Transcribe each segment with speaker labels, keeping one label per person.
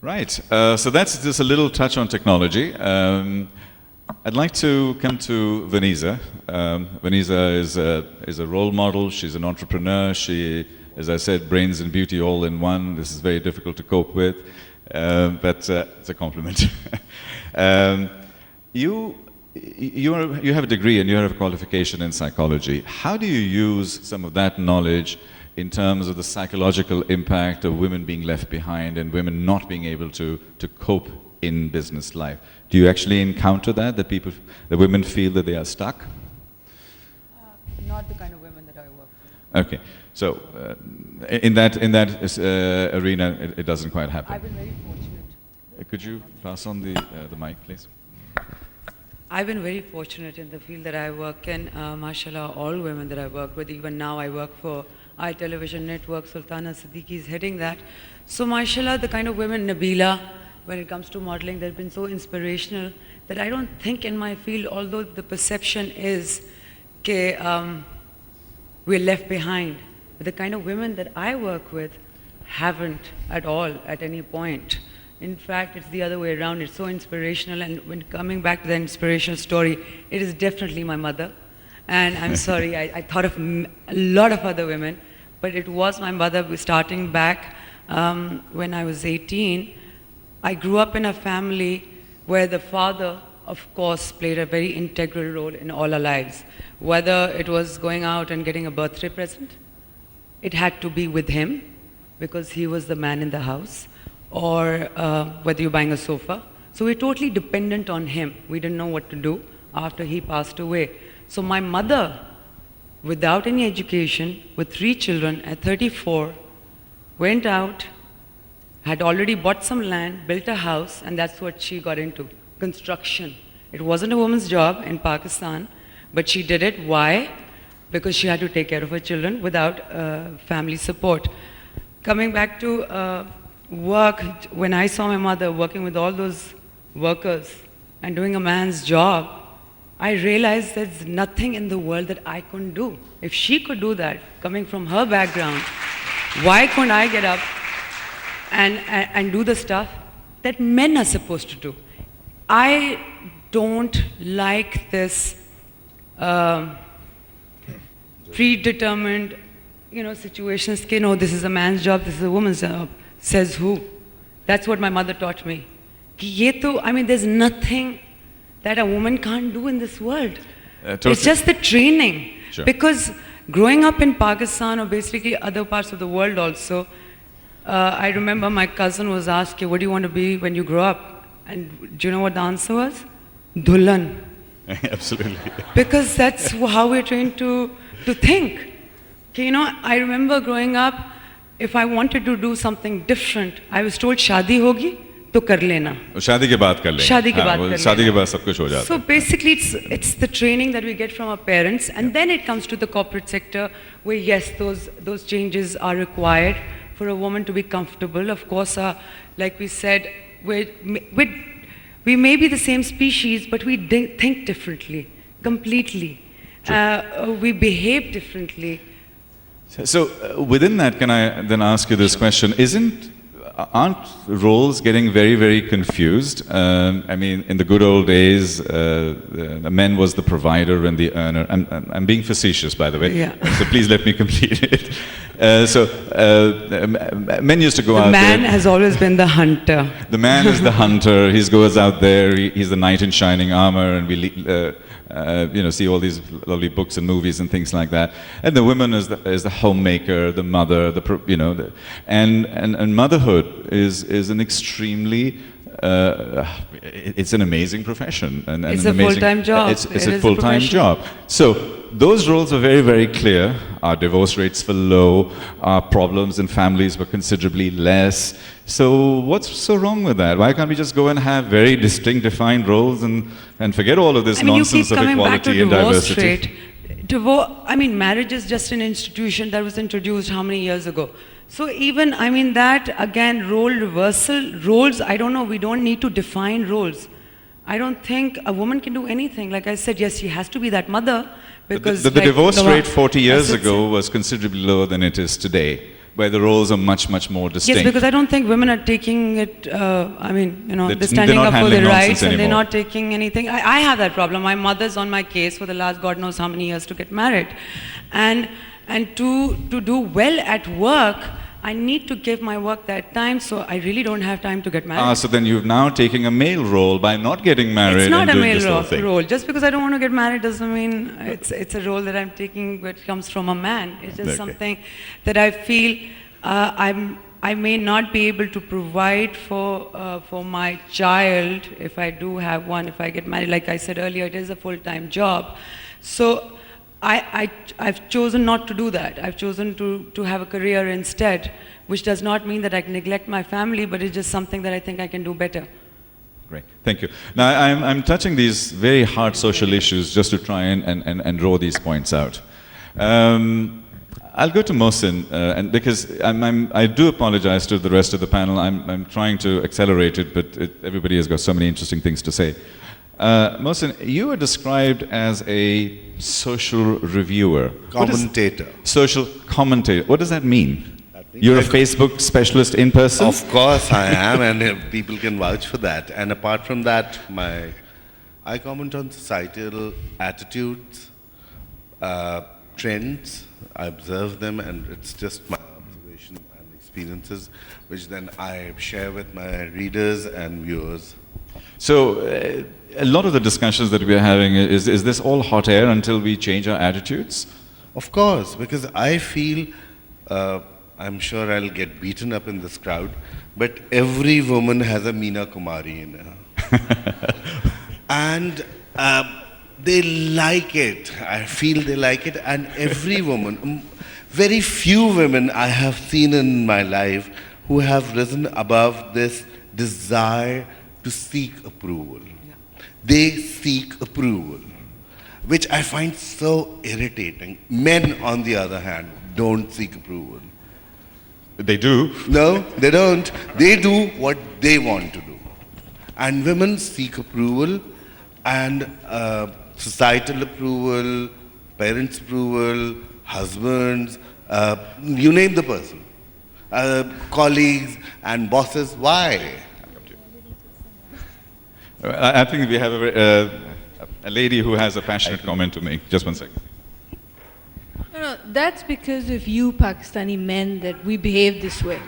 Speaker 1: Right. So that's just a little touch on technology. I'd like to come to Vanessa. Vanessa is a role model. She's an entrepreneur. She, as I said, brains and beauty all in one. This is very difficult to cope with, but it's a compliment. You have a degree and you have a qualification in psychology. How do you use some of that knowledge in terms of the psychological impact of women being left behind and women not being able to cope in business life? Do you actually encounter that that women feel that they are stuck?
Speaker 2: Not the kind of women that I work with.
Speaker 1: Okay, so in that arena, it doesn't quite happen.
Speaker 2: I've been very fortunate.
Speaker 1: Could you pass on the mic, please?
Speaker 2: I've been very fortunate in the field that I work in. Mashallah, all women that I work with, even now I work for iTelevision Network, Sultana Siddiqui is heading that. So mashallah, the kind of women, Nabila, when it comes to modeling, they've been so inspirational that I don't think in my field, although the perception is that we're left behind, but the kind of women that I work with haven't at all at any point. In fact, it's the other way around. It's so inspirational, and when coming back to the inspirational story, it is definitely my mother. And I'm sorry, I thought of a lot of other women, but it was my mother. Starting back when I was 18, I grew up in a family where the father, of course, played a very integral role in all our lives. Whether it was going out and getting a birthday present, it had to be with him because he was the man in the house, or whether you're buying a sofa. So we're totally dependent on him. We didn't know what to do after he passed away. So my mother, without any education, with 3 children at 34, went out, had already bought some land, built a house, and that's what she got into, construction. It wasn't a woman's job in Pakistan, but she did it. Why? Because she had to take care of her children without family support. Coming back to work, when I saw my mother working with all those workers and doing a man's job, I realized there's nothing in the world that I couldn't do. If she could do that, coming from her background, why couldn't I get up and do the stuff that men are supposed to do? I don't like this predetermined, situations. No, this is a man's job, this is a woman's job. Says who? That's what my mother taught me. There's nothing that a woman can't do in this world. Totally. It's just the training.
Speaker 1: Sure.
Speaker 2: Because growing up in Pakistan, or basically other parts of the world also, I remember my cousin was asked, what do you want to be when you grow up? And do you know what the answer was? Dhulhan.
Speaker 1: Absolutely.
Speaker 2: Because that's how we're trained to think. I remember growing up, if I wanted to do something different, I was told, शादी होगी तो कर लेना.
Speaker 1: शादी के बाद कर लेना.
Speaker 2: शादी के बाद कर लेना.
Speaker 1: शादी के बाद सब कुछ हो जाता है.
Speaker 2: So basically, it's the training that we get from our parents, and then it comes to the corporate sector, where yes, those changes are required for a woman to be comfortable. Of course, like we said, we may be the same species, but we think differently, completely. We behave differently.
Speaker 1: So within that, can I then ask you this question? Aren't roles getting very, very confused? In the good old days, the man was the provider and the earner. I'm being facetious, by the way,
Speaker 2: yeah.
Speaker 1: So please let me complete it. Men used to go out there.
Speaker 2: The man has always been the hunter.
Speaker 1: The man is the hunter. He goes out there. He's the knight in shining armor, and we see all these lovely books and movies and things like that. And the woman is the homemaker, the mother, and motherhood is an extremely it's an amazing profession, and
Speaker 2: it's a full-time job.
Speaker 1: It's a full-time job. So those roles are very, very clear. Our divorce rates were low. Our problems in families were considerably less. So what's so wrong with that? Why can't we just go and have very distinct, defined roles and forget all of this nonsense of equality and diversity?
Speaker 2: Marriage is just an institution that was introduced how many years ago? So even, that, again, role reversal, roles, I don't know, we don't need to define roles. I don't think a woman can do anything. Like I said, yes, she has to be that mother, because...
Speaker 1: The divorce rate 40 years ago was considerably lower than it is today. where the roles are much, much more distinct.
Speaker 2: Yes, because I don't think women are taking it, they're
Speaker 1: They're
Speaker 2: standing
Speaker 1: not
Speaker 2: up for
Speaker 1: handling
Speaker 2: their
Speaker 1: nonsense
Speaker 2: rights and they're
Speaker 1: anymore.
Speaker 2: not taking anything. I have that problem. My mother's on my case for the last God knows how many years to get married. And to do well at work, I need to give my work that time, so I really don't have time to get married.
Speaker 1: So then you're now taking a male role by not getting married
Speaker 2: It's not
Speaker 1: and
Speaker 2: a
Speaker 1: doing this whole
Speaker 2: male
Speaker 1: thing.
Speaker 2: role. Just because I don't want to get married doesn't mean it's a role that I'm taking which comes from a man. It's just
Speaker 1: Okay.
Speaker 2: something that I feel I may not be able to provide for my child if I do have one, if I get married. Like I said earlier, it is a full-time job. So I've chosen not to do that. I've chosen to have a career instead, which does not mean that I neglect my family, but it's just something that I think I can do better.
Speaker 1: Great, thank you. Now I'm touching these very hard social issues just to try and draw these points out. I'll go to Mohsin, and because I do apologize to the rest of the panel. I'm trying to accelerate it, but everybody has got so many interesting things to say. Mohsin, you are described as a social reviewer.
Speaker 3: Commentator.
Speaker 1: Social commentator. What does that mean?
Speaker 3: That means
Speaker 1: You're a Facebook specialist in person?
Speaker 3: Of course I am, and people can vouch for that. And apart from that, I comment on societal attitudes, trends. I observe them, and it's just my observation and experiences, which then I share with my readers and viewers.
Speaker 1: So, a lot of the discussions that we are having, is this all hot air until we change our attitudes?
Speaker 3: Of course, because I feel, I'm sure I'll get beaten up in this crowd, but every woman has a Meena Kumari in her. And they like it. I feel they like it. And every woman, very few women I have seen in my life who have risen above this desire to seek approval. They seek approval, which I find so irritating. Men, on the other hand, don't seek approval.
Speaker 1: They do.
Speaker 3: No, they don't. They do what they want to do. And women seek approval and societal approval, parents' approval, husbands, you name the person, colleagues and bosses. Why?
Speaker 1: I think we have a lady who has a passionate comment to make. Just one second.
Speaker 4: No, that's because of you Pakistani men that we behave this way.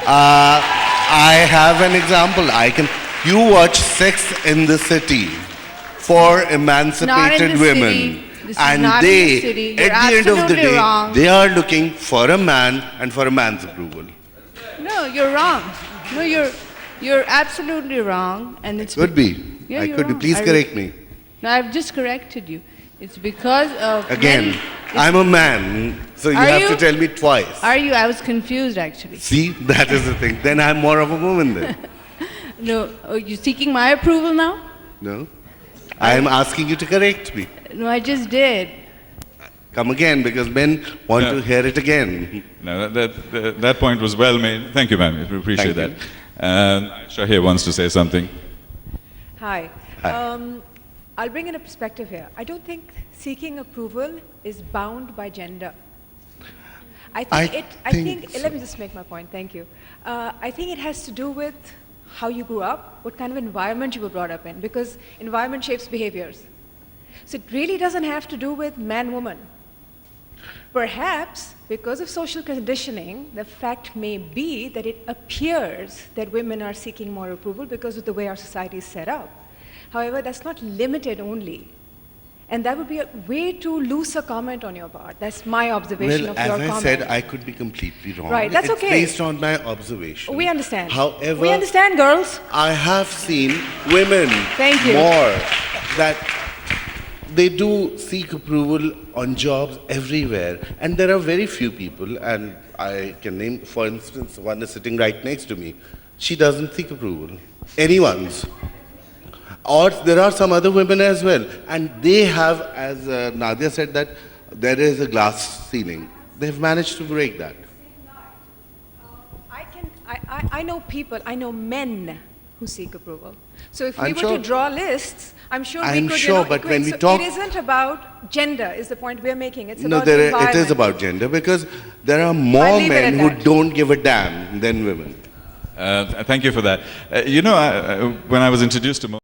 Speaker 3: I have an example. You watch Sex in the City for emancipated women.
Speaker 4: City. This is
Speaker 3: And
Speaker 4: not
Speaker 3: they,
Speaker 4: in the city. You're
Speaker 3: at the end of the
Speaker 4: absolutely
Speaker 3: day,
Speaker 4: wrong.
Speaker 3: they are looking for a man and for a man's approval.
Speaker 4: No, you're wrong. No, you're absolutely wrong, and it's
Speaker 3: Could be.
Speaker 4: Yeah,
Speaker 3: I
Speaker 4: you're
Speaker 3: could be.
Speaker 4: wrong.
Speaker 3: Please correct me.
Speaker 4: No, I've just corrected you. It's because of
Speaker 3: Again,
Speaker 4: men.
Speaker 3: I'm a man, so you
Speaker 4: Are
Speaker 3: have
Speaker 4: you?
Speaker 3: to tell me twice.
Speaker 4: Are you? I was confused actually.
Speaker 3: See, that is the thing. Then I'm more of a woman then.
Speaker 4: No, oh, you seeking my approval now?
Speaker 3: No? I am asking you to correct me.
Speaker 4: No, I just did.
Speaker 3: Come again, because men want
Speaker 1: Yeah.
Speaker 3: to hear it again.
Speaker 1: No, that point was well made. Thank you, ma'am. We appreciate
Speaker 3: Thank
Speaker 1: that. Shahir wants to say something.
Speaker 5: Hi.
Speaker 3: Hi.
Speaker 5: I'll bring in a perspective here. I don't think seeking approval is bound by gender. I think
Speaker 3: so.
Speaker 5: let me just make my point, thank you. I think it has to do with how you grew up, what kind of environment you were brought up in, because environment shapes behaviors. So it really doesn't have to do with man-woman. Perhaps, because of social conditioning, the fact may be that it appears that women are seeking more approval because of the way our society is set up. However, that's not limited only. And that would be a way too loose a comment on your part. That's my observation
Speaker 3: Well,
Speaker 5: of
Speaker 3: as
Speaker 5: your
Speaker 3: I
Speaker 5: comment.
Speaker 3: said, I could be completely wrong.
Speaker 5: Right, that's
Speaker 3: it's
Speaker 5: okay.
Speaker 3: based on my observation.
Speaker 5: We understand.
Speaker 3: However,
Speaker 5: we understand, girls.
Speaker 3: I have seen women
Speaker 5: Thank you.
Speaker 3: more that they do seek approval on jobs everywhere. And there are very few people, and I can name, for instance, one is sitting right next to me. She doesn't seek approval. Anyone's. Or there are some other women as well. And they have, as Nadia said, that there is a glass ceiling. They've managed to break that.
Speaker 5: I know people, I know men who seek approval. So if we
Speaker 3: I'm
Speaker 5: were
Speaker 3: sure-
Speaker 5: to draw lists, I'm sure we
Speaker 3: I'm
Speaker 5: could,
Speaker 3: sure, but when
Speaker 5: equate.
Speaker 3: we
Speaker 5: So
Speaker 3: talk-
Speaker 5: it isn't about gender, is the point we're making. It's
Speaker 3: No,
Speaker 5: about the
Speaker 3: it is
Speaker 5: environment.
Speaker 3: about gender because there are more
Speaker 5: leave it at
Speaker 3: men who
Speaker 5: that.
Speaker 3: don't give a damn than women.
Speaker 1: Thank you for that. When I was introduced to